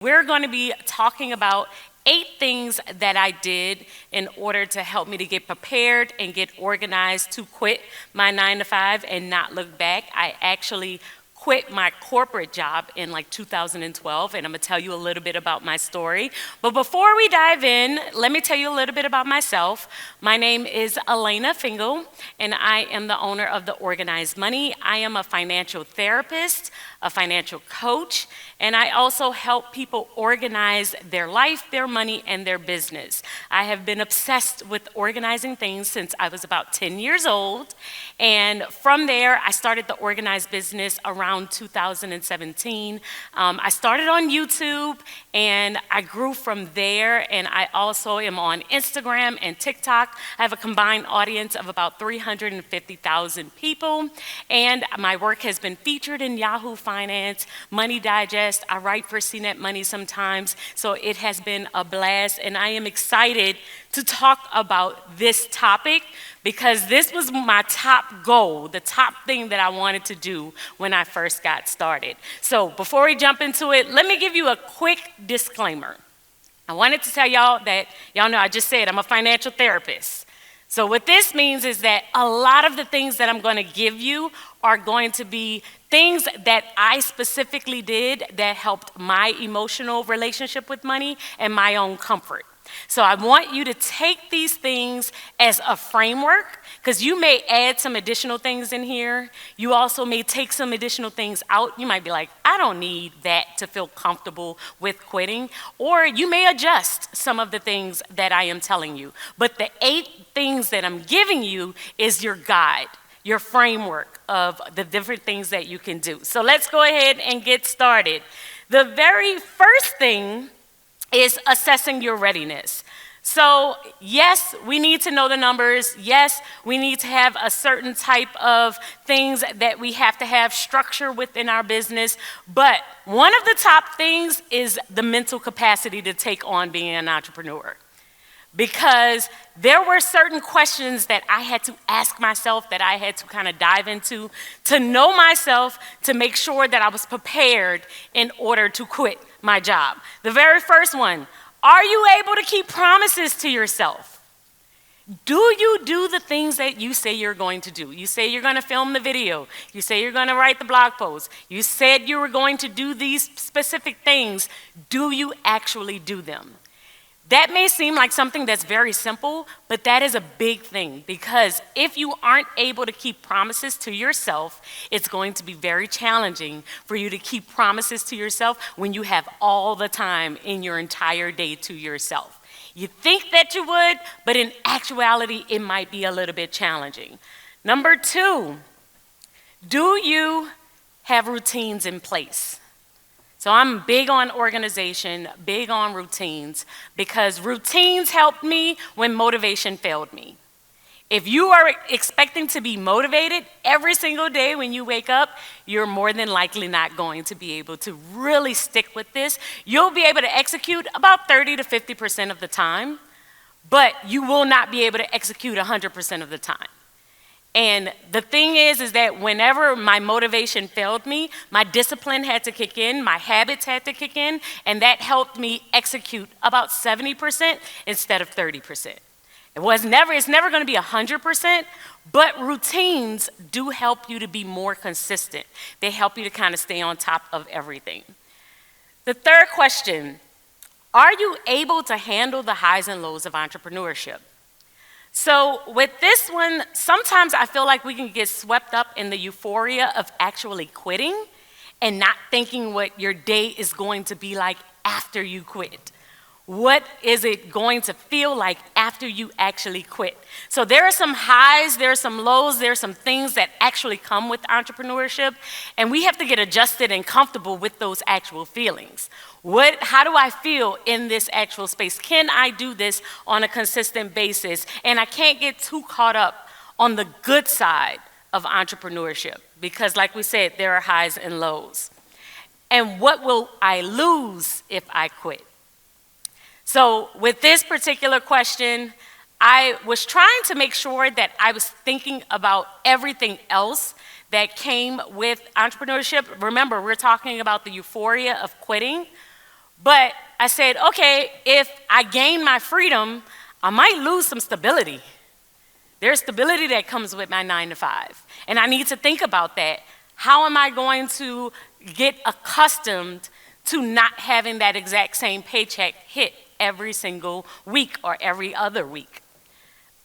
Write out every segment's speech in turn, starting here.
We're going to be talking about 8 things that I did in order to help me to get prepared and get organized to quit my 9 to 5 and not look back. I actually quit my corporate job in like 2012, and I'm gonna tell you a little bit about my story. But before we dive in, let me tell you a little bit about myself. My name is Alaina, and I am the owner of The Organized Money. I am a financial therapist, a financial coach, and I also help people organize their life, their money, and their business. I have been obsessed with organizing things since I was about 10 years old, and from there, I started the organized business around 2017. I started on YouTube, and I grew from there, and I also am on Instagram and TikTok. I have a combined audience of about 350,000 people, and my work has been featured in Yahoo Finance, Money Digest. I write for CNET Money sometimes, so it has been a blast, and I am excited to talk about this topic because this was my top goal, the top thing that I wanted to do when I first got started. So before we jump into it, let me give you a quick disclaimer. I wanted to tell y'all that, y'all know I just said I'm a financial therapist. So what this means is that a lot of the things that I'm going to give you are going to be things that I specifically did that helped my emotional relationship with money and my own comfort. So I want you to take these things as a framework, because you may add some additional things in here. You also may take some additional things out. You might be like, I don't need that to feel comfortable with quitting. Or you may adjust some of the things that I am telling you. But the 8 things that I'm giving you is your guide, your framework of the different things that you can do. So let's go ahead and get started. The very first thing is assessing your readiness. So yes, we need to know the numbers. Yes, we need to have a certain type of things that we have to have structure within our business. But one of the top things is the mental capacity to take on being an entrepreneur. Because there were certain questions that I had to ask myself, that I had to kind of dive into to know myself, to make sure that I was prepared in order to quit my job. The very first one, are you able to keep promises to yourself? Do you do the things that you say you're going to do? You say you're going to film the video. You say you're going to write the blog post. You said you were going to do these specific things. Do you actually do them? That may seem like something that's very simple, but that is a big thing, because if you aren't able to keep promises to yourself, it's going to be very challenging for you to keep promises to yourself when you have all the time in your entire day to yourself. You think that you would, but in actuality, it might be a little bit challenging. Number 2, do you have routines in place? So I'm big on organization, big on routines, because routines helped me when motivation failed me. If you are expecting to be motivated every single day when you wake up, you're more than likely not going to be able to really stick with this. You'll be able to execute about 30 to 50% of the time, but you will not be able to execute 100% of the time. And the thing is that whenever my motivation failed me, my discipline had to kick in, my habits had to kick in, and that helped me execute about 70% instead of 30%. It's never going to be 100%, but routines do help you to be more consistent. They help you to kind of stay on top of everything. The third question, are you able to handle the highs and lows of entrepreneurship? So with this one, sometimes I feel like we can get swept up in the euphoria of actually quitting and not thinking what your day is going to be like after you quit. What is it going to feel like after you actually quit? So there are some highs, there are some lows, there are some things that actually come with entrepreneurship, and we have to get adjusted and comfortable with those actual feelings. How do I feel in this actual space? Can I do this on a consistent basis? And I can't get too caught up on the good side of entrepreneurship, because like we said, there are highs and lows. And what will I lose if I quit? So with this particular question, I was trying to make sure that I was thinking about everything else that came with entrepreneurship. Remember, we're talking about the euphoria of quitting, But I said, okay, if I gain my freedom, I might lose some stability. There's stability that comes with my 9 to 5. And I need to think about that. How am I going to get accustomed to not having that exact same paycheck hit every single week or every other week?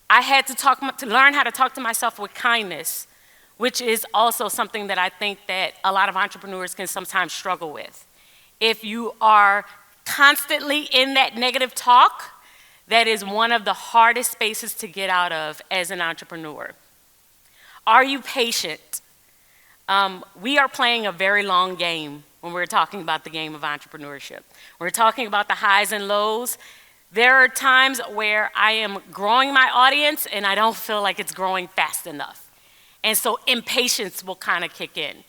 I had to learn how to talk to myself with kindness, which is also something that I think that a lot of entrepreneurs can sometimes struggle with. If you are constantly in that negative talk, that is one of the hardest spaces to get out of as an entrepreneur. Are you patient? We are playing a very long game when we're talking about the game of entrepreneurship. We're talking about the highs and lows. There are times where I am growing my audience and I don't feel like it's growing fast enough. And so impatience will kind of kick in.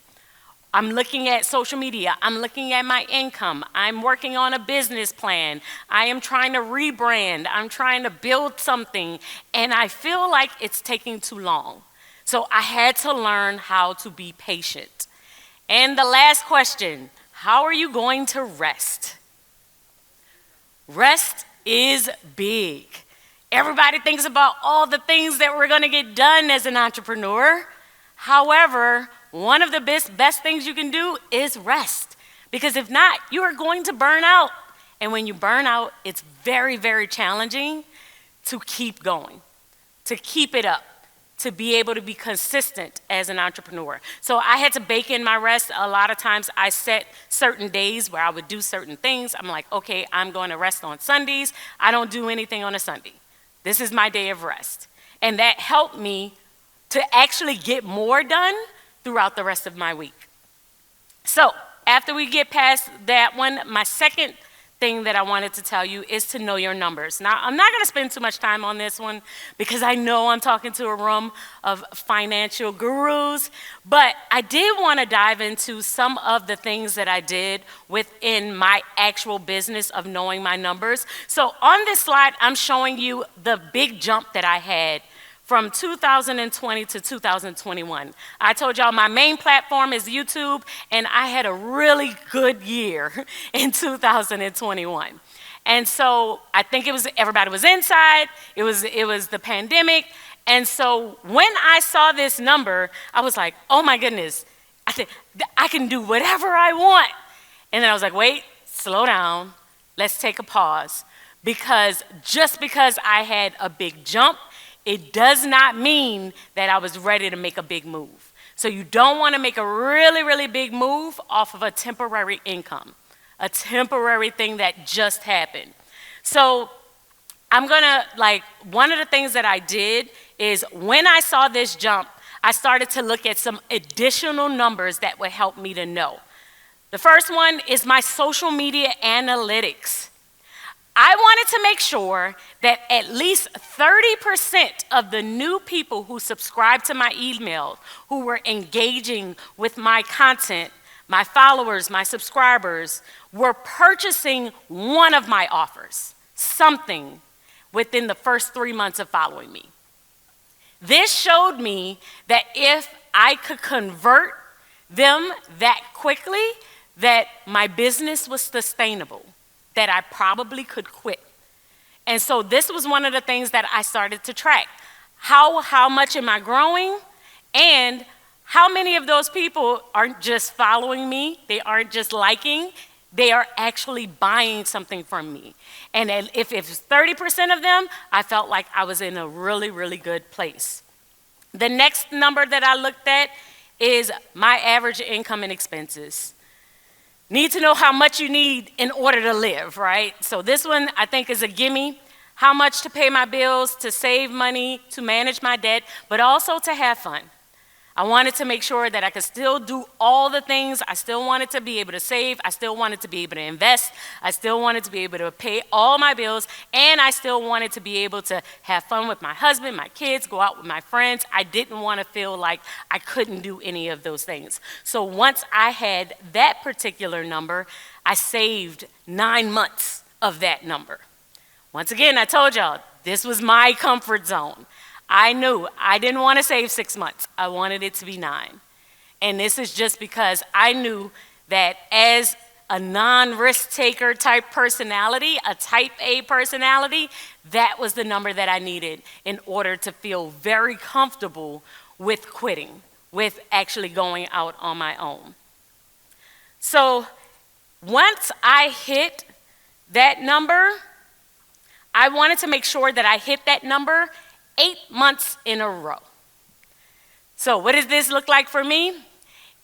I'm looking at social media, I'm looking at my income, I'm working on a business plan, I am trying to rebrand, I'm trying to build something, and I feel like it's taking too long. So I had to learn how to be patient. And the last question, how are you going to rest? Rest is big. Everybody thinks about all the things that we're gonna get done as an entrepreneur. However, one of the best things you can do is rest. Because if not, you are going to burn out. And when you burn out, it's very, very challenging to keep going, to keep it up, to be able to be consistent as an entrepreneur. So I had to bake in my rest. A lot of times I set certain days where I would do certain things. I'm like, okay, I'm going to rest on Sundays. I don't do anything on a Sunday. This is my day of rest. And that helped me to actually get more done throughout the rest of my week. So after we get past that one, my second thing that I wanted to tell you is to know your numbers. Now, I'm not gonna spend too much time on this one because I know I'm talking to a room of financial gurus, but I did wanna dive into some of the things that I did within my actual business of knowing my numbers. So on this slide, I'm showing you the big jump that I had from 2020 to 2021. I told y'all my main platform is YouTube, and I had a really good year in 2021. And so I think everybody was inside, it was the pandemic, and so when I saw this number, I was like, oh my goodness, I said, I can do whatever I want. And then I was like, wait, slow down, let's take a pause. Because just because I had a big jump, it does not mean that I was ready to make a big move. So you don't want to make a really, really big move off of a temporary income, a temporary thing that just happened. So I'm gonna, one of the things that I did is when I saw this jump, I started to look at some additional numbers that would help me to know. The first one is my social media analytics. I wanted to make sure that at least 30% of the new people who subscribed to my email, who were engaging with my content, my followers, my subscribers, were purchasing one of my offers, something, within the first 3 months of following me. This showed me that if I could convert them that quickly, that my business was sustainable, that I probably could quit. And so this was one of the things that I started to track. How much am I growing? And how many of those people aren't just following me, they aren't just liking, they are actually buying something from me. And if it's 30% of them, I felt like I was in a really, really good place. The next number that I looked at is my average income and expenses. Need to know how much you need in order to live, right? So this one I think is a gimme. How much to pay my bills, to save money, to manage my debt, but also to have fun. I wanted to make sure that I could still do all the things. I still wanted to be able to save. I still wanted to be able to invest. I still wanted to be able to pay all my bills. And I still wanted to be able to have fun with my husband, my kids, go out with my friends. I didn't want to feel like I couldn't do any of those things. So once I had that particular number, I saved 9 months of that number. Once again, I told y'all, this was my comfort zone. I knew I didn't want to save 6 months. I wanted it to be 9. And this is just because I knew that as a non-risk taker type personality, a type A personality, that was the number that I needed in order to feel very comfortable with quitting, with actually going out on my own. So once I hit that number, I wanted to make sure that I hit that number 8 months in a row. So what does this look like for me?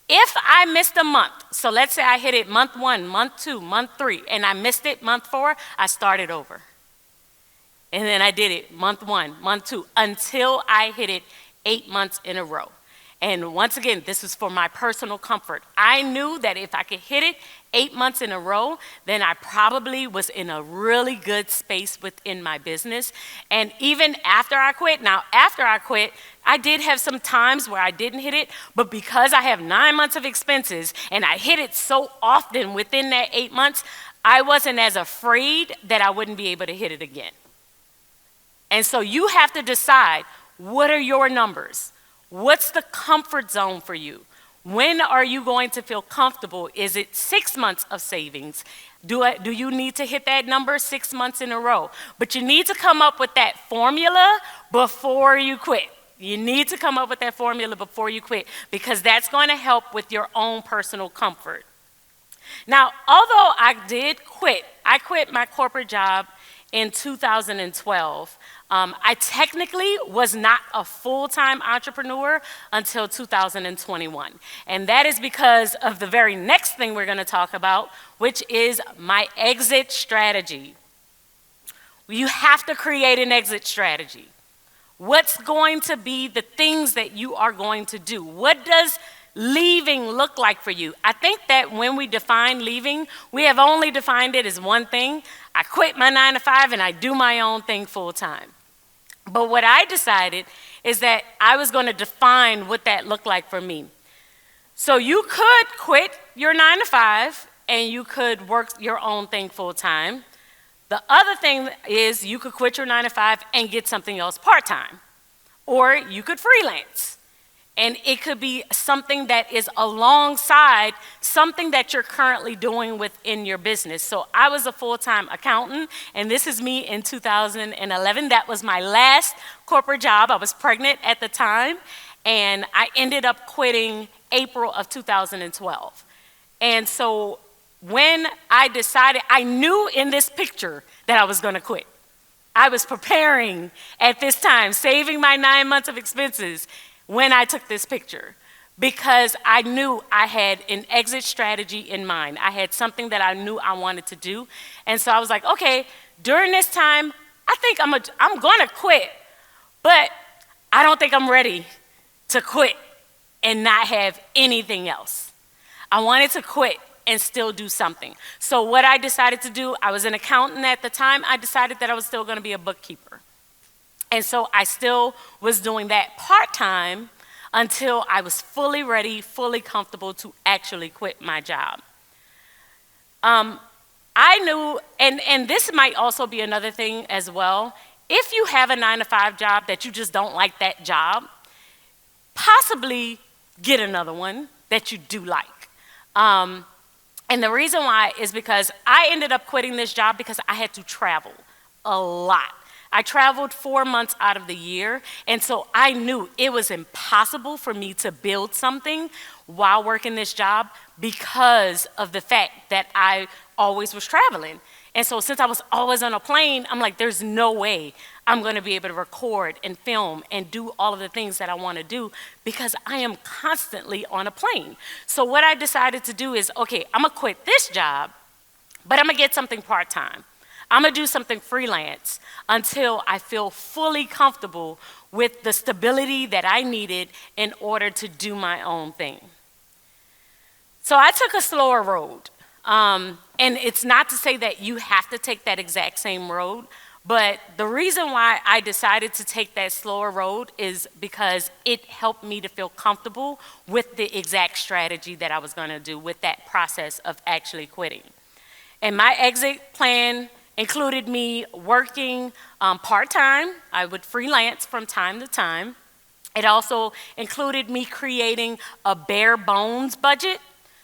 If I missed a month, so let's say I hit it month 1, month 2, month 3, and I missed it month 4, I started over. And then I did it month 1, month 2, until I hit it 8 months in a row. And once again, this was for my personal comfort. I knew that if I could hit it 8 months in a row, then I probably was in a really good space within my business. And even after I quit, now after I quit, I did have some times where I didn't hit it, but because I have 9 months of expenses and I hit it so often within that 8 months, I wasn't as afraid that I wouldn't be able to hit it again. And so you have to decide, what are your numbers? What's the comfort zone for you? When are you going to feel comfortable? Is it 6 months of savings? Do you need to hit that number 6 months in a row? But you need to come up with that formula before you quit. You need to come up with that formula before you quit, because that's going to help with your own personal comfort. Now, although I quit my corporate job in 2012. I technically was not a full-time entrepreneur until 2021. And that is because of the very next thing we're going to talk about, which is my exit strategy. You have to create an exit strategy. What's going to be the things that you are going to do? What does leaving look like for you? I think that when we define leaving, we have only defined it as one thing. I quit my 9 to 5 and I do my own thing full time. But what I decided is that I was going to define what that looked like for me. So you could quit your 9 to 5 and you could work your own thing full time. The other thing is you could quit your 9 to 5 and get something else part time. Or you could freelance. And it could be something that is alongside something that you're currently doing within your business. So I was a full-time accountant, and this is me in 2011. That was my last corporate job. I was pregnant at the time, and I ended up quitting April of 2012. And so when I decided, I knew in this picture that I was going to quit. I was preparing at this time, saving my 9 months of expenses when I took this picture, because I knew I had an exit strategy in mind. I had something that I knew I wanted to do. And so I was like, okay, during this time, I think I'm gonna quit, but I don't think I'm ready to quit and not have anything else. I wanted to quit and still do something. So what I decided to do, I was an accountant at the time, I decided that I was still gonna be a bookkeeper. And so I still was doing that part-time until I was fully ready, fully comfortable to actually quit my job. I knew, and this might also be another thing as well, if you have a 9 to 5 job that you just don't like that job, possibly get another one that you do like. And the reason why is because I ended up quitting this job because I had to travel a lot. I traveled 4 months out of the year, and so I knew it was impossible for me to build something while working this job because of the fact that I always was traveling. And so since I was always on a plane, I'm like, there's no way I'm going to be able to record and film and do all of the things that I want to do because I am constantly on a plane. So what I decided to do is, okay, I'm going to quit this job, but I'm going to get something part-time. I'm going to do something freelance until I feel fully comfortable with the stability that I needed in order to do my own thing. So I took a slower road. And it's not to say that you have to take that exact same road, but the reason why I decided to take that slower road is because it helped me to feel comfortable with the exact strategy that I was going to do with that process of actually quitting. And my exit plan included me working part-time. I would freelance from time to time. It also included me creating a bare bones budget.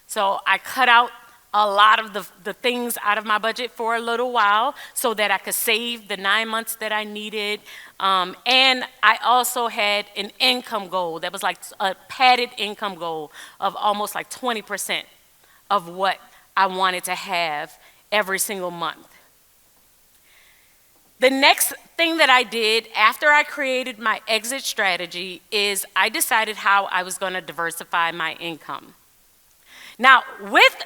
So I cut out a lot of the things out of my budget for a little while so that I could save the 9 months that I needed. And I also had an income goal that was like a padded income goal of almost like 20% of what I wanted to have every single month. The next thing that I did after I created my exit strategy is I decided how I was going to diversify my income. Now, with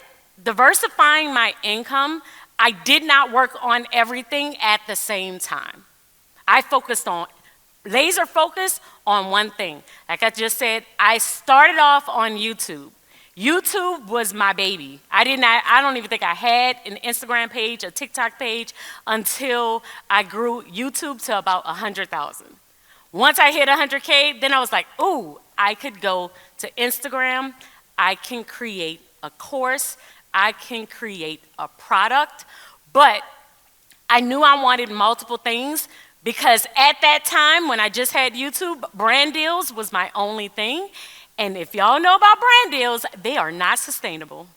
diversifying my income, I did not work on everything at the same time. I focused on, laser focus on one thing. Like I just said, I started off on YouTube. YouTube was my baby. I don't even think I had an Instagram page, a TikTok page until I grew YouTube to about 100,000. Once I hit 100K, then I was like, ooh, I could go to Instagram. I can create a course. I can create a product. But I knew I wanted multiple things because at that time when I just had YouTube, brand deals was my only thing. And if y'all know about brand deals, they are not sustainable.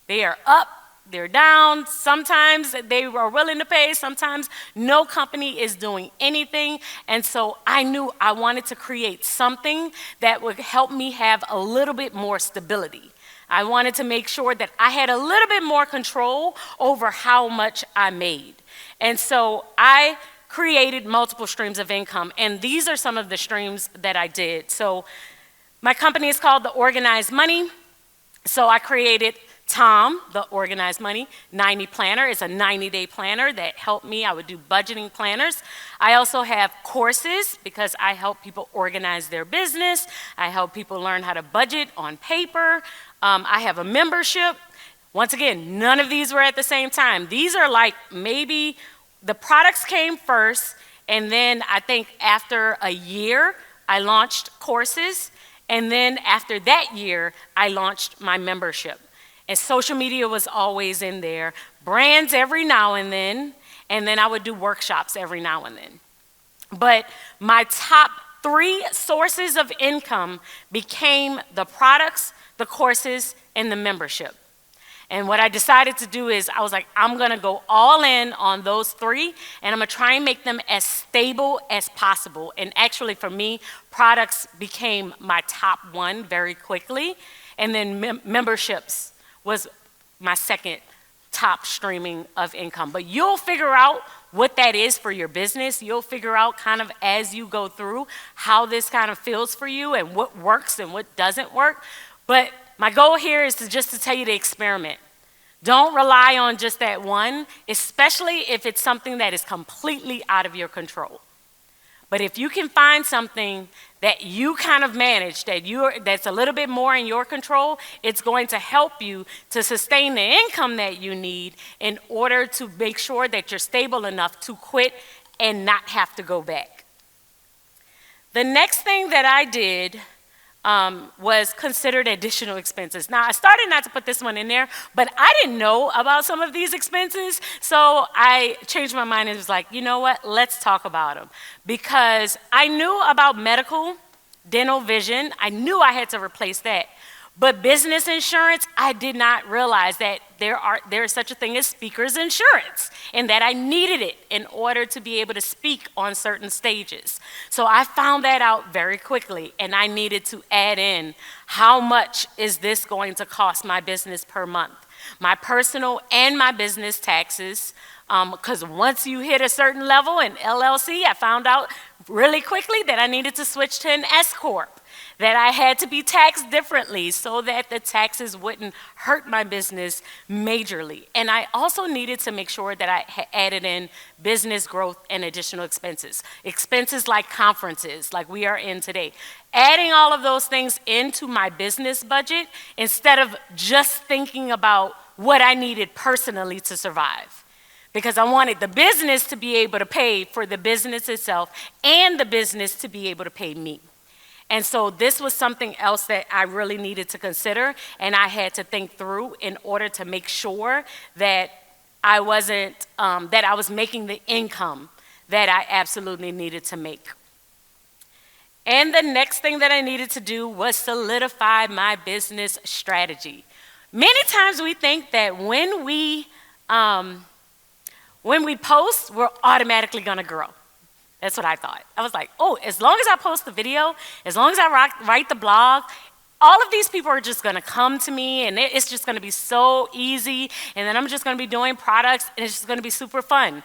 They are up, they're down. Sometimes they are willing to pay, sometimes no company is doing anything. And so I knew I wanted to create something that would help me have a little bit more stability. I wanted to make sure that I had a little bit more control over how much I made. And so I created multiple streams of income, and these are some of the streams that I did. So my company is called The Organized Money. So I created Tom, The Organized Money 90 Planner. It's a 90-day planner that helped me. I would do budgeting planners. I also have courses because I help people organize their business. I help people learn how to budget on paper. I have a membership. Once again, none of these were at the same time. These are like maybe the products came first, and then I think after a year, I launched courses. And then after that year, I launched my membership. And social media was always in there, brands every now and then I would do workshops every now and then. But my top 3 sources of income became the products, the courses, and the membership. And what I decided to do is I was like, I'm gonna go all in on those 3, and I'm gonna try and make them as stable as possible. And actually for me, products became my top 1 very quickly. And then memberships was my second top streaming of income. But you'll figure out what that is for your business. You'll figure out kind of as you go through how this kind of feels for you and what works and what doesn't work. But my goal here is just to tell you to experiment. Don't rely on just that one, especially if it's something that is completely out of your control. But if you can find something that you kind of manage, that's a little bit more in your control, it's going to help you to sustain the income that you need in order to make sure that you're stable enough to quit and not have to go back. The next thing that I did was considered additional expenses. Now, I started not to put this one in there, but I didn't know about some of these expenses, so I changed my mind and was like, you know what, let's talk about them. Because I knew about medical, dental, vision. I knew I had to replace that. But business insurance, I did not realize that there is such a thing as speaker's insurance, and that I needed it in order to be able to speak on certain stages. So I found that out very quickly, and I needed to add in how much is this going to cost my business per month. My personal and my business taxes, because once you hit a certain level in LLC, I found out really quickly that I needed to switch to an S Corp. That I had to be taxed differently so that the taxes wouldn't hurt my business majorly. And I also needed to make sure that I added in business growth and additional expenses. Expenses like conferences, like we are in today. Adding all of those things into my business budget instead of just thinking about what I needed personally to survive. Because I wanted the business to be able to pay for the business itself and the business to be able to pay me. And so this was something else that I really needed to consider, and I had to think through in order to make sure that I was making the income that I absolutely needed to make. And the next thing that I needed to do was solidify my business strategy. Many times we think that when we post, we're automatically gonna grow. That's what I thought. I was like, oh, as long as I post the video, as long as I write the blog, all of these people are just gonna come to me and it's just gonna be so easy, and then I'm just gonna be doing products and it's just gonna be super fun.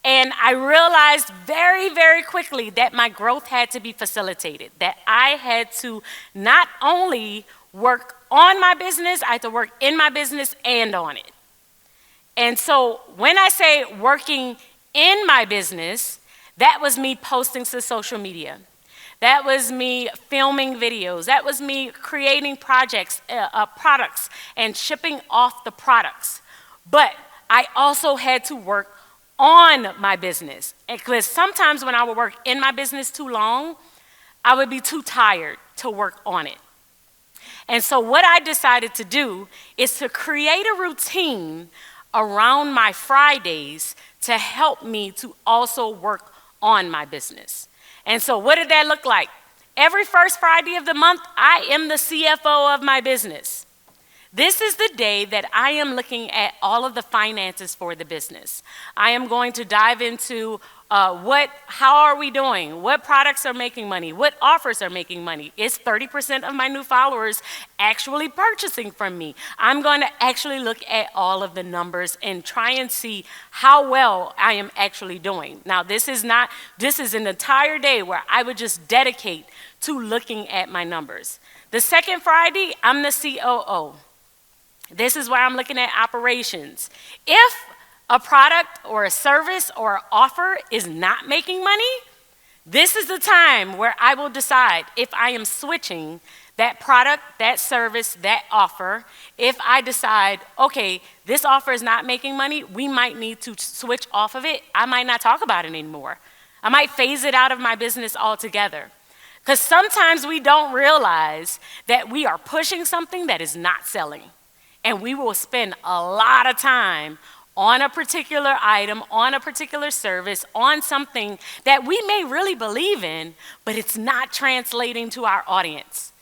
And I realized very, very quickly that my growth had to be facilitated, that I had to not only work on my business, I had to work in my business and on it. And so when I say working in my business, that was me posting to social media. That was me filming videos. That was me creating products and shipping off the products. But I also had to work on my business. Because sometimes when I would work in my business too long, I would be too tired to work on it. And so what I decided to do is to create a routine around my Fridays to help me to also work on my business. And so what did that look like? Every first Friday of the month, I am the CFO of my business. This is the day that I am looking at all of the finances for the business. I am going to dive into how are we doing? What products are making money? What offers are making money? Is 30% of my new followers actually purchasing from me? I'm going to actually look at all of the numbers and try and see how well I am actually doing. Now, this is an entire day where I would just dedicate to looking at my numbers. The second Friday, I'm the COO. This is where I'm looking at operations. If a product or a service or an offer is not making money, this is the time where I will decide if I am switching that product, that service, that offer. If I decide, okay, this offer is not making money, we might need to switch off of it. I might not talk about it anymore. I might phase it out of my business altogether. Because sometimes we don't realize that we are pushing something that is not selling. And we will spend a lot of time on a particular item, on a particular service, on something that we may really believe in, but it's not translating to our audience.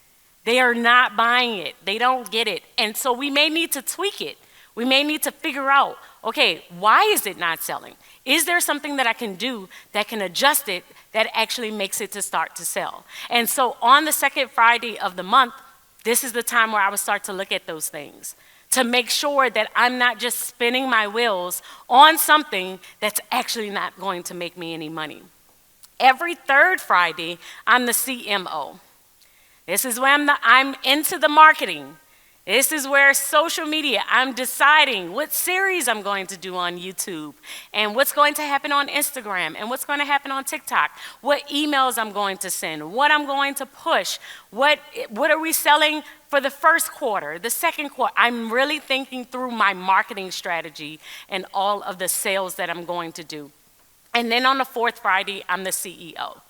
They are not buying it. They don't get it. And so we may need to tweak it. We may need to figure out, okay, why is it not selling? Is there something that I can do that can adjust it that actually makes it to start to sell? And so on the second Friday of the month, this is the time where I would start to look at those things, to make sure that I'm not just spinning my wheels on something that's actually not going to make me any money. Every third Friday, I'm the CMO. This is where I'm into the marketing. This is where social media, I'm deciding what series I'm going to do on YouTube and what's going to happen on Instagram and what's going to happen on TikTok, what emails I'm going to send, what I'm going to push, what are we selling for the first quarter, the second quarter. I'm really thinking through my marketing strategy and all of the sales that I'm going to do. And then on the fourth Friday, I'm the CEO.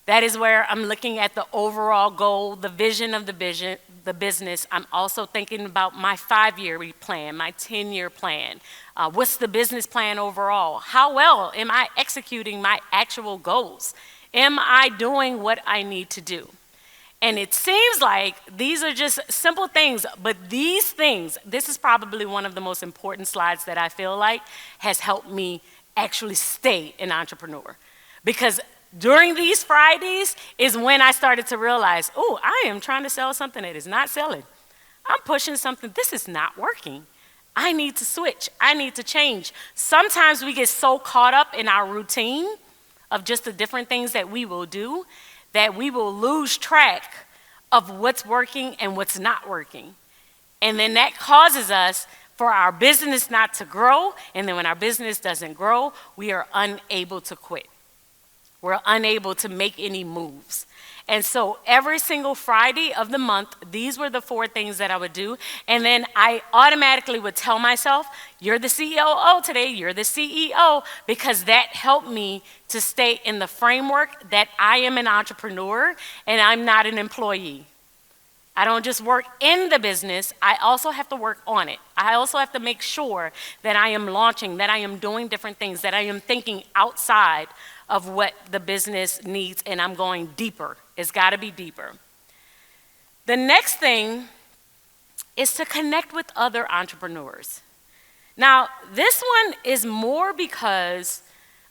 That is where I'm looking at the overall goal, the vision of the business. I'm also thinking about my 5-year plan, my 10-year plan. What's the business plan overall? How well am I executing my actual goals? Am I doing what I need to do? And it seems like these are just simple things, but these things, this is probably one of the most important slides that I feel like has helped me actually stay an entrepreneur. Because during these Fridays is when I started to realize, oh, I am trying to sell something that is not selling. I'm pushing something, this is not working. I need to switch, I need to change. Sometimes we get so caught up in our routine of just the different things that we will do that we will lose track of what's working and what's not working. And then that causes us for our business not to grow, and then when our business doesn't grow, we are unable to quit. We're unable to make any moves. And so every single Friday of the month, these were the 4 things that I would do. And then I automatically would tell myself, you're the COO today, you're the CEO, because that helped me to stay in the framework that I am an entrepreneur and I'm not an employee. I don't just work in the business, I also have to work on it. I also have to make sure that I am launching, that I am doing different things, that I am thinking outside of what the business needs, and I'm going deeper. It's got to be deeper. The next thing is to connect with other entrepreneurs. Now, this one is more because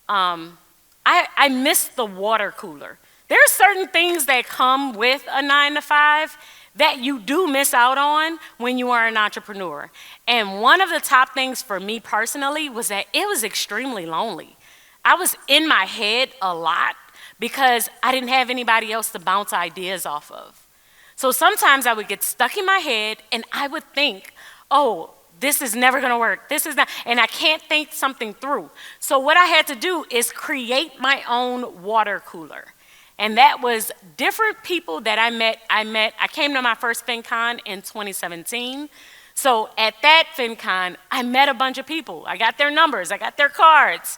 I miss the water cooler. There are certain things that come with a 9 to 5 that you do miss out on when you are an entrepreneur. And one of the top things for me personally was that it was extremely lonely. I was in my head a lot because I didn't have anybody else to bounce ideas off of. So sometimes I would get stuck in my head and I would think, oh, this is never gonna work. This is not, and I can't think something through. So what I had to do is create my own water cooler. And that was different people that I met. I came to my first FinCon in 2017. So at that FinCon, I met a bunch of people. I got their numbers, I got their cards.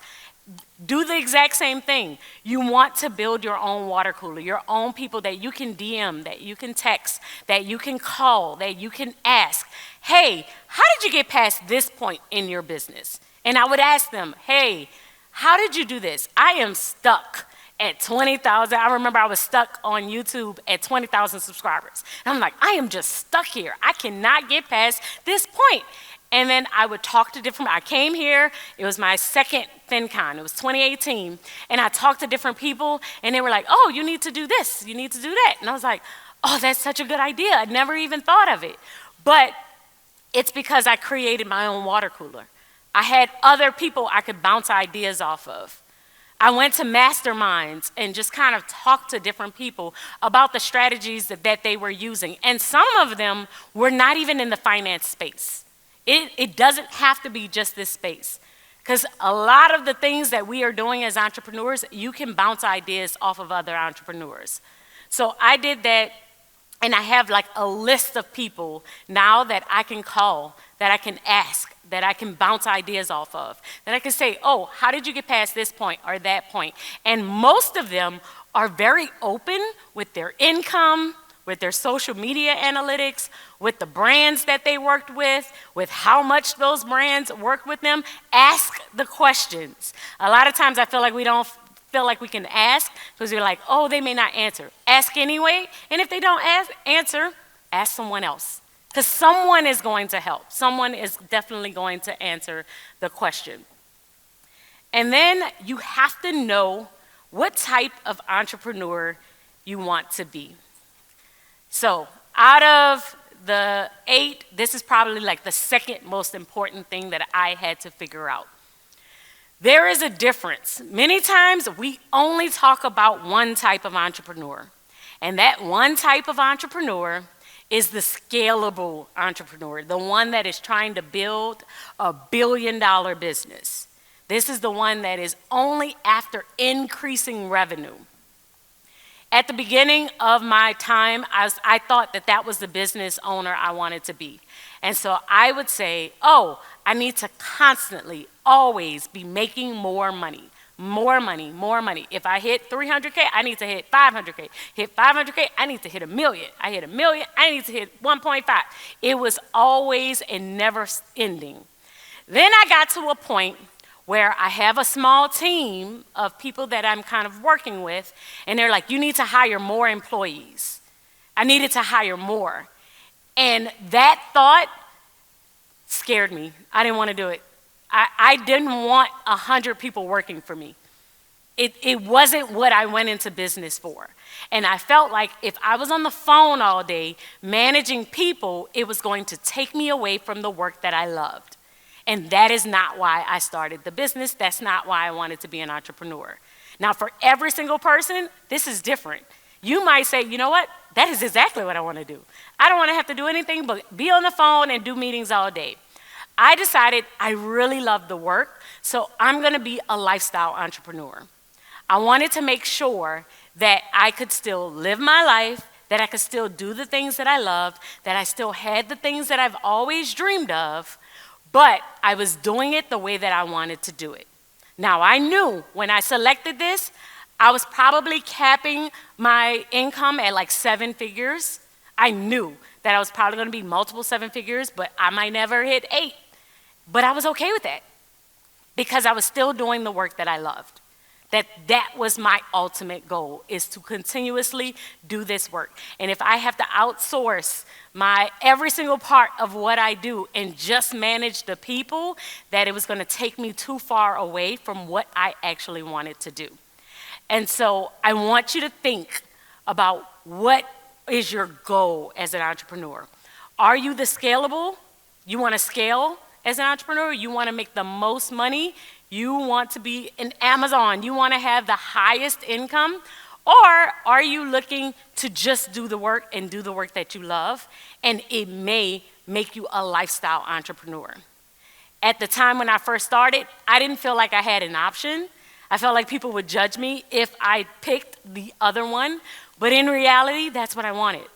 Do the exact same thing. You want to build your own water cooler, your own people that you can DM, that you can text, that you can call, that you can ask, hey, how did you get past this point in your business? And I would ask them, hey, how did you do this? I am stuck at 20,000. I remember I was stuck on YouTube at 20,000 subscribers. And I'm like, I am just stuck here. I cannot get past this point. And then I would talk to different, I came here, it was my second FinCon, it was 2018, and I talked to different people, and they were like, oh, you need to do this, you need to do that. And I was like, oh, that's such a good idea, I never even thought of it. But it's because I created my own water cooler. I had other people I could bounce ideas off of. I went to masterminds and just kind of talked to different people about the strategies that they were using. And some of them were not even in the finance space. It doesn't have to be just this space. Because a lot of the things that we are doing as entrepreneurs, you can bounce ideas off of other entrepreneurs. So I did that, and I have like a list of people now that I can call, that I can ask, that I can bounce ideas off of, that I can say, oh, how did you get past this point or that point? And most of them are very open with their income, with their social media analytics, with the brands that they worked with how much those brands worked with them. Ask the questions. A lot of times I feel like we don't feel like we can ask because we're like, oh, they may not answer. Ask anyway, and if they don't answer, ask someone else. Because someone is going to help. Someone is definitely going to answer the question. And then you have to know what type of entrepreneur you want to be. So out of the 8, this is probably like the second most important thing that I had to figure out. There is a difference. Many times we only talk about one type of entrepreneur. And that one type of entrepreneur is the scalable entrepreneur, the one that is trying to build a billion-dollar business. This is the one that is only after increasing revenue. At the beginning of my time, I thought that was the business owner I wanted to be. And so I would say, oh, I need to constantly, always be making more money. More money, more money. If I hit 300K, I need to hit 500K. Hit 500K, I need to hit 1 million. I hit 1 million, I need to hit 1.5. It was always and never ending. Then I got to a point where I have a small team of people that I'm kind of working with, and they're like, you need to hire more employees. I needed to hire more. And that thought scared me. I didn't want to do it. I didn't want 100 people working for me. It wasn't what I went into business for. And I felt like if I was on the phone all day managing people, it was going to take me away from the work that I loved. And that is not why I started the business. That's not why I wanted to be an entrepreneur. Now, for every single person, this is different. You might say, you know what? That is exactly what I want to do. I don't want to have to do anything but be on the phone and do meetings all day. I decided I really love the work, so I'm going to be a lifestyle entrepreneur. I wanted to make sure that I could still live my life, that I could still do the things that I loved, that I still had the things that I've always dreamed of, but I was doing it the way that I wanted to do it. Now, I knew when I selected this, I was probably capping my income at like 7 figures. I knew that I was probably going to be multiple 7 figures, but I might never hit 8. But I was okay with that because I was still doing the work that I loved. That was my ultimate goal, is to continuously do this work. And if I have to outsource my every single part of what I do and just manage the people, that it was going to take me too far away from what I actually wanted to do. And so I want you to think about, what is your goal as an entrepreneur? Are you the scalable? You want to scale as an entrepreneur? You want to make the most money? You want to be in Amazon? You want to have the highest income? Or are you looking to just do the work and do the work that you love? And it may make you a lifestyle entrepreneur. At the time when I first started, I didn't feel like I had an option. I felt like people would judge me if I picked the other one. But in reality, that's what I wanted.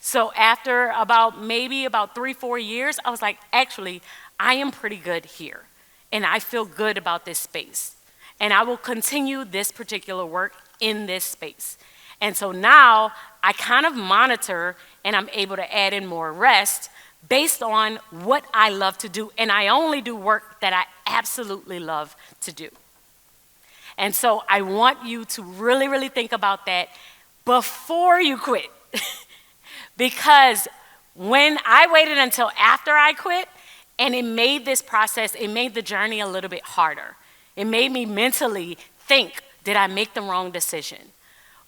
So after maybe about 3-4 years, I was like, actually, I am pretty good here. And I feel good about this space. And I will continue this particular work in this space. And so now I kind of monitor, and I'm able to add in more rest based on what I love to do. And I only do work that I absolutely love to do. And so I want you to really, really think about that before you quit. Because when I waited until after I quit, and it made this process, it made the journey a little bit harder. It made me mentally think, did I make the wrong decision?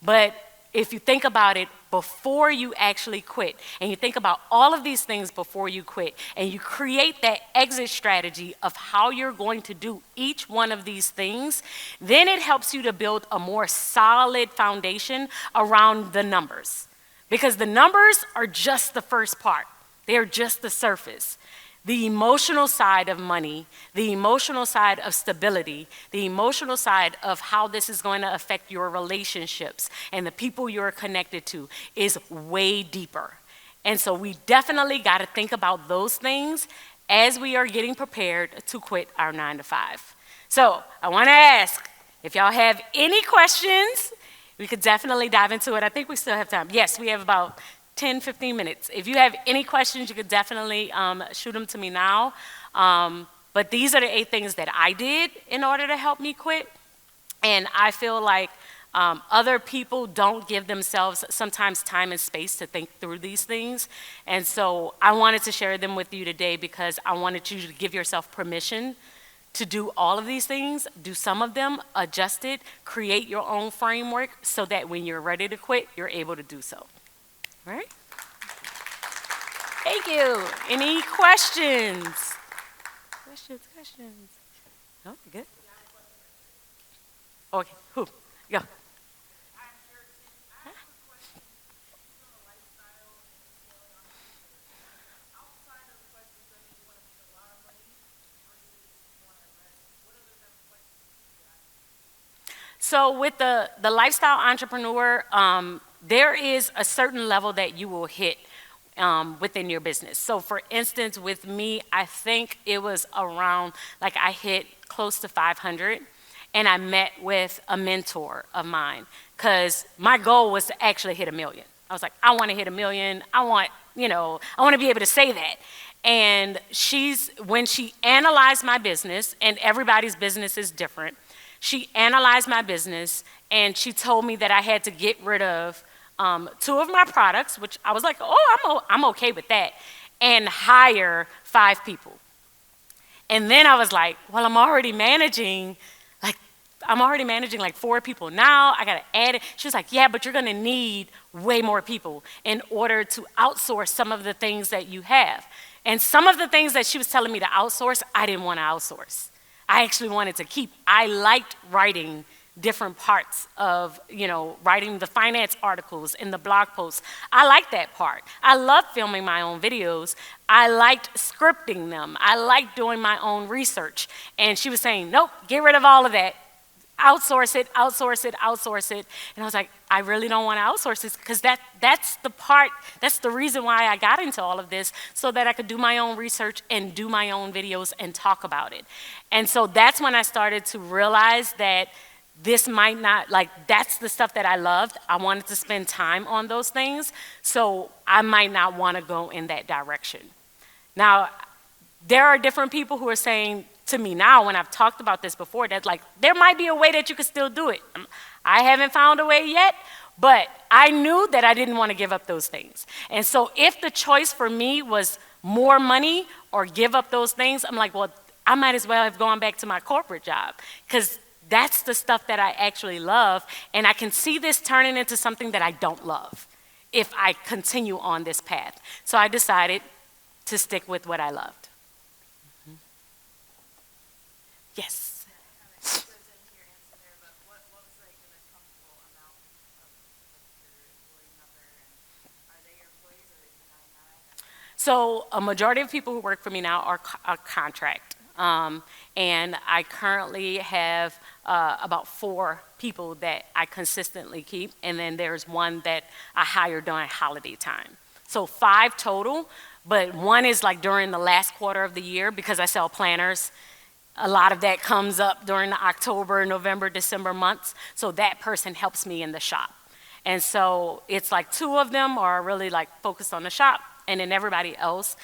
But if you think about it before you actually quit, and you think about all of these things before you quit, and you create that exit strategy of how you're going to do each one of these things, then it helps you to build a more solid foundation around the numbers. Because the numbers are just the first part. They're just the surface. The emotional side of money, the emotional side of stability, the emotional side of how this is going to affect your relationships and the people you're connected to is way deeper. And so we definitely got to think about those things as we are getting prepared to quit our 9-to-5. So I want to ask, if y'all have any questions, we could definitely dive into it. I think we still have time. Yes, we have about 10-15 minutes. If you have any questions, you could definitely shoot them to me now. But these are the 8 things that I did in order to help me quit. And I feel like other people don't give themselves sometimes time and space to think through these things. And so I wanted to share them with you today because I wanted you to give yourself permission to do all of these things, do some of them, adjust it, create your own framework so that when you're ready to quit, you're able to do so. All right? Thank you. Any questions? Questions? No, good. Okay, who? Go. So with the lifestyle entrepreneur, there is a certain level that you will hit within your business. So for instance, with me, I think it was around, like I hit close to 500, and I met with a mentor of mine because my goal was to actually hit 1 million. I was like, I want to hit 1 million. I want to be able to say that. And when she analyzed my business, and everybody's business is different, she analyzed my business and she told me that I had to get rid of 2 of my products, which I was like, oh, I'm okay with that, and hire 5 people. And then I was like, well, I'm already managing like 4 people now. I got to add it. She was like, yeah, but you're going to need way more people in order to outsource some of the things that you have. And some of the things that she was telling me to outsource, I didn't want to outsource. I actually wanted to keep. I liked writing different parts of, writing the finance articles and the blog posts. I liked that part. I loved filming my own videos. I liked scripting them. I liked doing my own research. And she was saying, nope, get rid of all of that. Outsource it, outsource it, outsource it. And I was like, I really don't want to outsource this because that's the reason why I got into all of this, so that I could do my own research and do my own videos and talk about it. And so that's when I started to realize that this might not, that's the stuff that I loved. I wanted to spend time on those things, so I might not want to go in that direction. Now, there are different people who are saying to me now when I've talked about this before, that like there might be a way that you could still do it. I haven't found a way yet, but I knew that I didn't want to give up those things. And so if the choice for me was more money or give up those things, I'm like, well, I might as well have gone back to my corporate job, because that's the stuff that I actually love, and I can see this turning into something that I don't love if I continue on this path. So I decided to stick with what I loved. Yes. So a majority of people who work for me now are contract. And I currently have about 4 people that I consistently keep, and then there's one that I hire during holiday time. So 5 total, but one is like during the last quarter of the year, because I sell planners. A lot of that comes up during the October, November, December months, so that person helps me in the shop. And so it's like 2 of them are really like focused on the shop, and then everybody else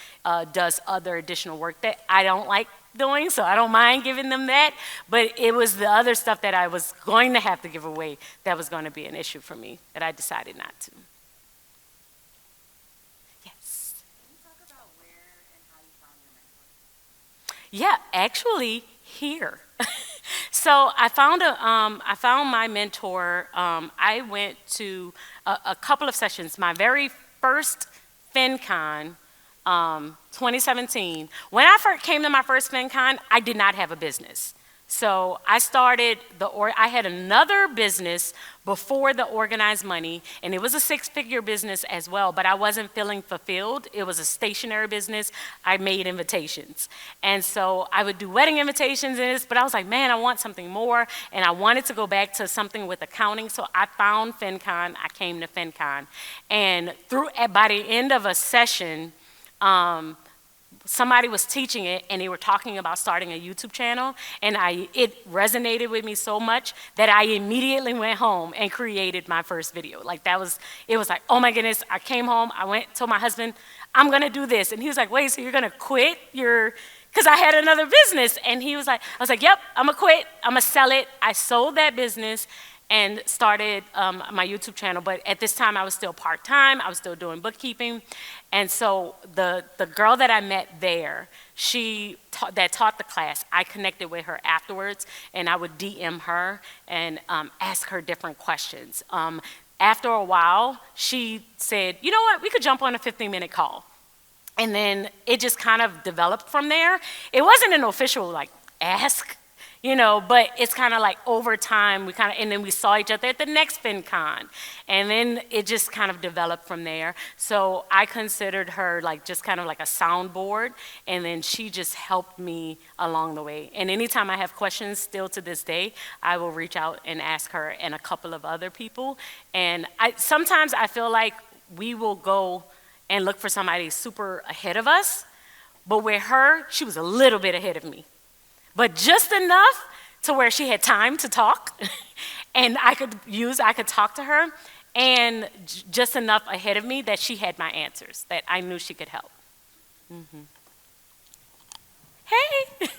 does other additional work that I don't like doing, so I don't mind giving them that. But it was the other stuff that I was going to have to give away that was going to be an issue for me, that I decided not to. Yes. Can you talk about where and how you found your mentor? Yeah, actually here. So I found my mentor. I went to a couple of sessions. My very first FinCon, 2017. When I first came to my first FinCon, I did not have a business. So I started I had another business before the organized money, and it was a 6-figure business as well, but I wasn't feeling fulfilled. It was a stationary business. I made invitations. And so I would do wedding invitations and this, but I was like, man, I want something more, and I wanted to go back to something with accounting, so I found FinCon. I came to FinCon. And by the end of a session, somebody was teaching it, and they were talking about starting a YouTube channel, and it resonated with me so much that I immediately went home and created my first video. Like it was like, oh my goodness, I came home, told my husband, I'm gonna do this, and he was like, wait, so you're gonna quit because I had another business, and I was like, yep, I'm gonna quit, I'm gonna sell it. I sold that business and started my YouTube channel, but at this time I was still part-time, I was still doing bookkeeping, and so the girl that I met there, that taught the class, I connected with her afterwards, and I would DM her and ask her different questions. After a while, she said, you know what, we could jump on a 15-minute call. And then it just kind of developed from there. It wasn't an official like ask, but it's kind of like over time, and then we saw each other at the next FinCon, and then it just kind of developed from there. So I considered her like just kind of like a soundboard, and then she just helped me along the way. And anytime I have questions still to this day, I will reach out and ask her and a couple of other people. And sometimes I feel like we will go and look for somebody super ahead of us, but with her, she was a little bit ahead of me. But just enough to where she had time to talk, and I could talk to her, and just enough ahead of me that she had my answers, that I knew she could help. Mm-hmm. Hey!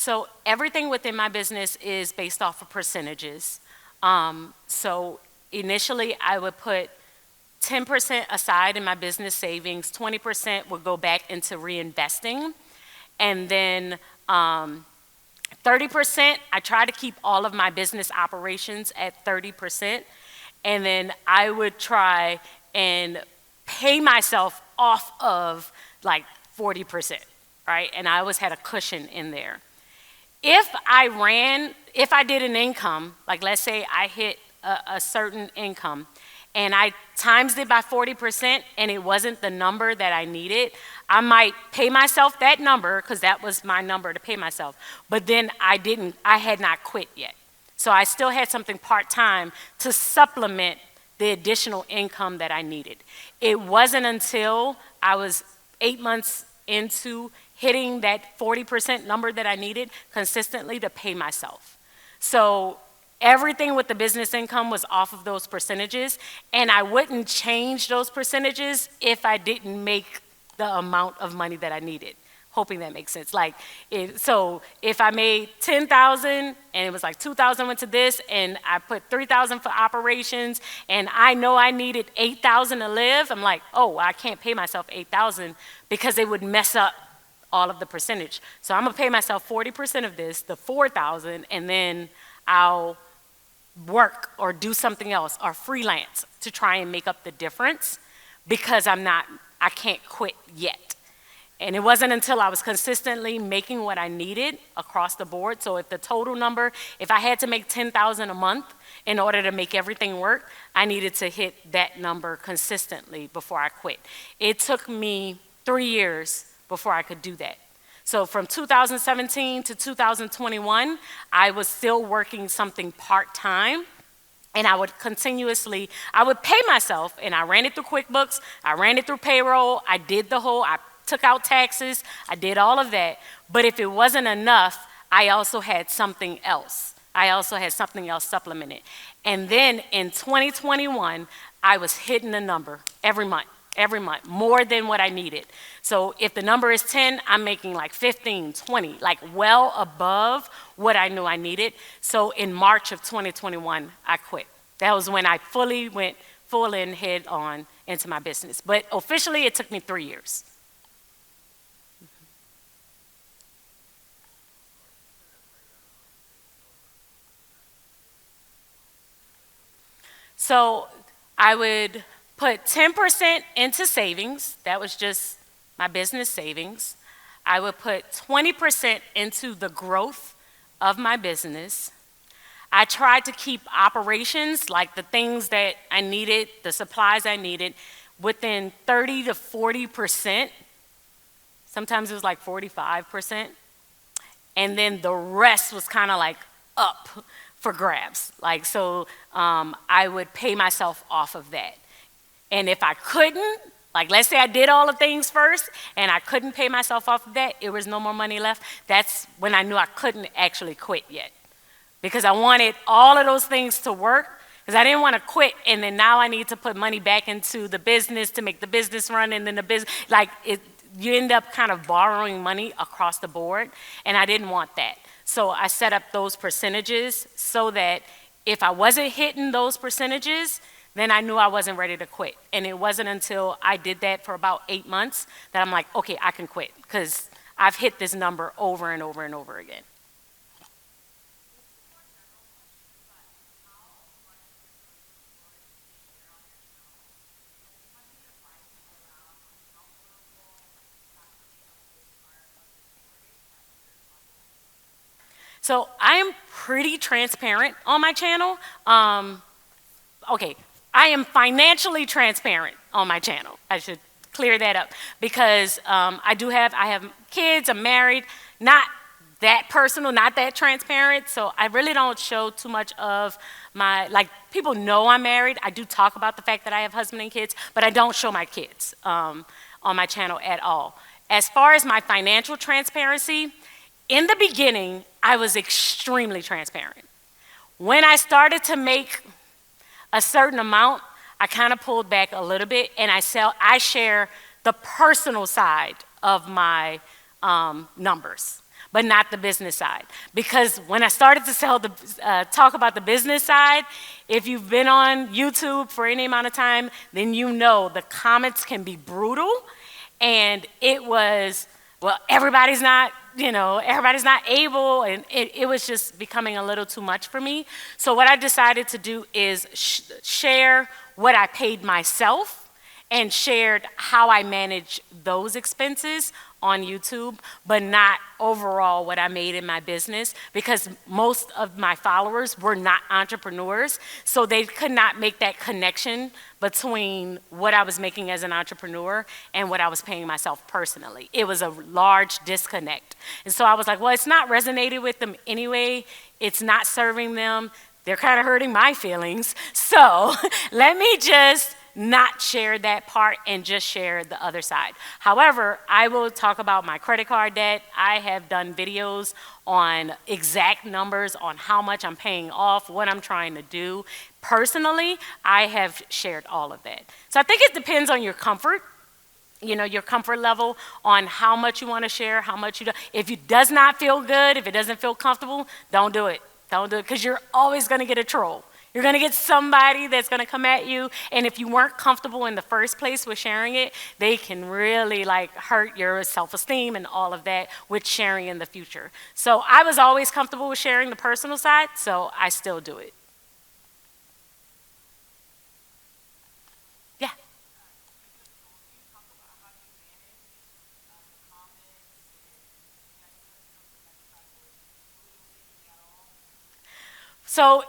So everything within my business is based off of percentages. So initially I would put 10% aside in my business savings, 20% would go back into reinvesting, and then 30%, I try to keep all of my business operations at 30%, and then I would try and pay myself off of like 40%, right? And I always had a cushion in there. If I did an income, like let's say I hit a certain income and I times it by 40% and it wasn't the number that I needed, I might pay myself that number because that was my number to pay myself. But then I had not quit yet. So I still had something part-time to supplement the additional income that I needed. It wasn't until I was 8 months into hitting that 40% number that I needed consistently to pay myself. So everything with the business income was off of those percentages, and I wouldn't change those percentages if I didn't make the amount of money that I needed. Hoping that makes sense. Like, so if I made 10,000 and it was like 2,000 went to this, and I put 3,000 for operations, and I know I needed 8,000 to live, I'm like, oh, I can't pay myself 8,000 because it would mess up all of the percentage. So I'm gonna pay myself 40% of this, the 4,000, and then I'll work or do something else or freelance to try and make up the difference because I can't quit yet. And it wasn't until I was consistently making what I needed across the board. So if the total number, if I had to make 10,000 a month in order to make everything work, I needed to hit that number consistently before I quit. It took me 3 years before I could do that. So from 2017 to 2021, I was still working something part-time, and I would pay myself, and I ran it through QuickBooks, I ran it through payroll, I took out taxes, I did all of that. But if it wasn't enough, I also had something else. Supplemented. And then in 2021, I was hitting the number every month, more than what I needed. So if the number is 10, I'm making like 15, 20, like well above what I knew I needed. So in March of 2021, I quit. That was when I fully went full in, head on into my business. But officially, it took me 3 years. So I would put 10% into savings. That was just my business savings. I would put 20% into the growth of my business. I tried to keep operations, like the things that I needed, the supplies I needed, within 30 to 40%. Sometimes it was like 45%. And then the rest was kind of like up for grabs. Like, so I would pay myself off of that. And if I couldn't, like let's say I did all the things first and I couldn't pay myself off of that, it was no more money left, that's when I knew I couldn't actually quit yet. Because I wanted all of those things to work, because I didn't want to quit and then now I need to put money back into the business to make the business run, and then the business, you end up kind of borrowing money across the board, and I didn't want that. So I set up those percentages so that if I wasn't hitting those percentages, then I knew I wasn't ready to quit. And it wasn't until I did that for about 8 months that I'm like, okay, I can quit, because I've hit this number over and over and over again. So I am pretty transparent on my channel. Okay, I am financially transparent on my channel. I should clear that up, because I have kids, I'm married, not that personal, not that transparent, so I really don't show too much of people know I'm married. I do talk about the fact that I have husband and kids, but I don't show my kids on my channel at all. As far as my financial transparency, in the beginning, I was extremely transparent. When I started to make a certain amount, I kind of pulled back a little bit, and I share the personal side of my numbers, but not the business side. Because when I started to talk about the business side, if you've been on YouTube for any amount of time, then you know the comments can be brutal, and it was, well, everybody's not able, and it was just becoming a little too much for me. So what I decided to do is share what I paid myself and shared how I manage those expenses on YouTube, but not overall what I made in my business, because most of my followers were not entrepreneurs, so they could not make that connection between what I was making as an entrepreneur and what I was paying myself personally. It was a large disconnect. And so I was like, well, it's not resonating with them anyway. It's not serving them. They're kind of hurting my feelings. So let me just not share that part and just share the other side. However, I will talk about my credit card debt. I have done videos on exact numbers on how much I'm paying off, what I'm trying to do. Personally, I have shared all of that. So I think it depends on your comfort, your comfort level on how much you want to share, how much you don't. If it does not feel good, if it doesn't feel comfortable, don't do it. Don't do it, because you're always going to get a troll. You're going to get somebody that's going to come at you, and if you weren't comfortable in the first place with sharing it, they can really hurt your self-esteem and all of that with sharing in the future. So I was always comfortable with sharing the personal side, so I still do it. Yeah. So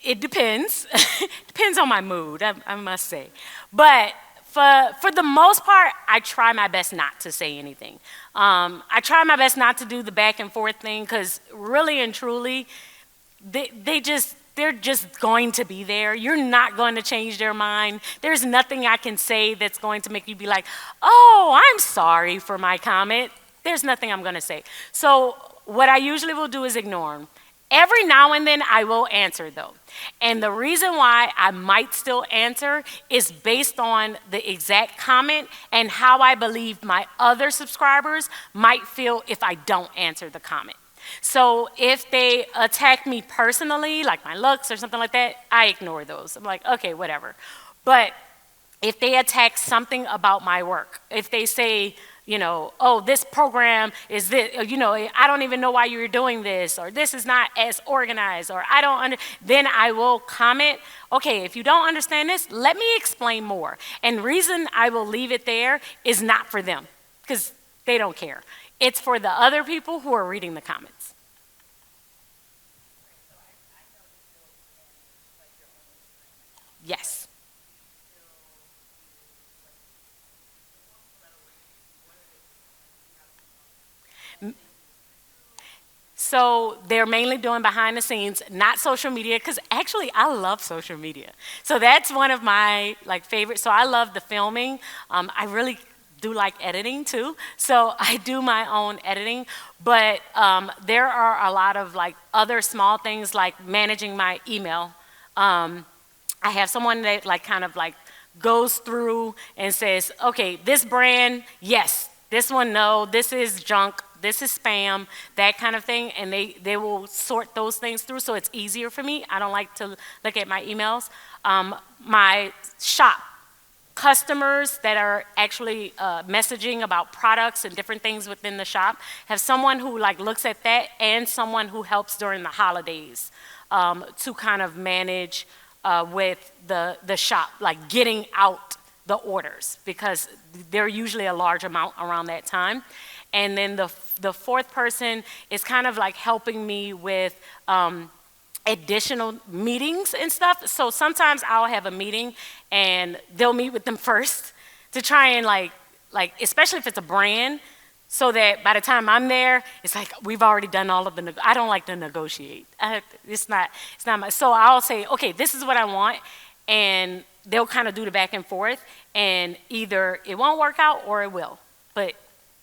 it depends. Depends on my mood, I must say. But for the most part, I try my best not to say anything. I try my best not to do the back and forth thing, because really and truly, they're just going to be there. You're not going to change their mind. There's nothing I can say that's going to make you be like, oh, I'm sorry for my comment. There's nothing I'm going to say. So what I usually will do is ignore them. Every now and then I will answer though. And the reason why I might still answer is based on the exact comment and how I believe my other subscribers might feel if I don't answer the comment. So if they attack me personally, like my looks or something like that, I ignore those. I'm like, okay, whatever. But if they attack something about my work, if they say, oh, this program is this, I don't even know why you're doing this, or this is not as organized, or I don't then I will comment, okay, if you don't understand this, let me explain more. And reason I will leave it there is not for them, because they don't care. It's for the other people who are reading the comments. Yes. So they're mainly doing behind the scenes, not social media, because actually I love social media. So that's one of my favorites. So I love the filming. I really do like editing too. So I do my own editing, but there are a lot of other small things like managing my email. I have someone that goes through and says, okay, this brand, yes, this one, no, this is junk, this is spam, that kind of thing, and they will sort those things through, so it's easier for me. I don't like to look at my emails. My shop, customers that are actually messaging about products and different things within the shop, have someone who looks at that, and someone who helps during the holidays to kind of manage with the shop, getting out the orders, because they're usually a large amount around that time. And then the fourth person is kind of helping me with additional meetings and stuff. So sometimes I'll have a meeting and they'll meet with them first to try and especially if it's a brand, so that by the time I'm there, it's we've already done all of the, I don't like to negotiate. It's not my, so I'll say, okay, this is what I want, and they'll kind of do the back and forth, and either it won't work out or it will. But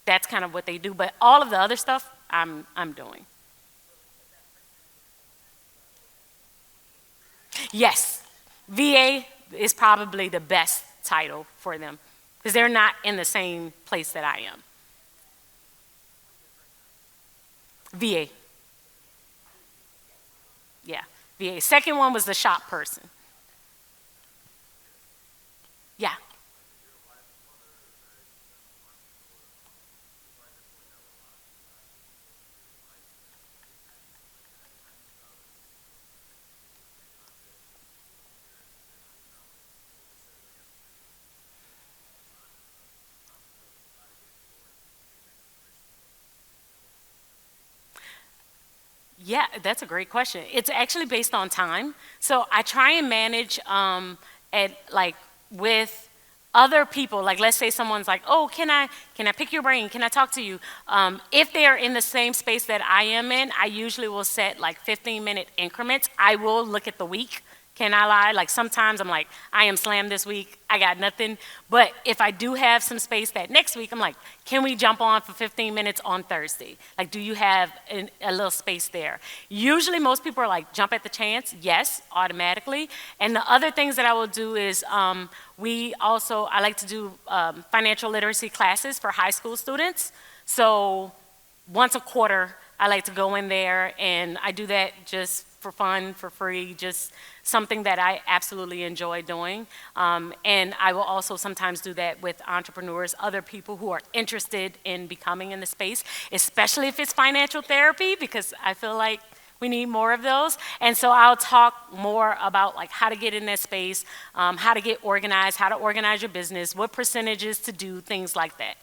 that's kind of what they do. But all of the other stuff, I'm doing. Yes, VA is probably the best title for them, because they're not in the same place that I am. VA. Yeah, VA. Second one was the shop person. Yeah. Yeah, that's a great question. It's actually based on time. So I try and manage at with other people. Let's say someone's oh, can I pick your brain? Can I talk to you? If they are in the same space that I am in, I usually will set 15-minute increments. I will look at the week. Can I lie? Like sometimes I'm like, I am slammed this week, I got nothing. But if I do have some space that next week, I'm like, can we jump on for 15 minutes on Thursday? Like, do you have a little space there? Usually most people are like, jump at the chance, yes, automatically. And the other things that I will do is I like to do financial literacy classes for high school students. So once a quarter, I like to go in there, and I do that just for fun, for free, just something that I absolutely enjoy doing. And I will also sometimes do that with entrepreneurs, other people who are interested in becoming in the space, especially if it's financial therapy, because I feel like we need more of those. And so I'll talk more about like how to get in that space, how to get organized, how to organize your business, what percentages to do, things like that.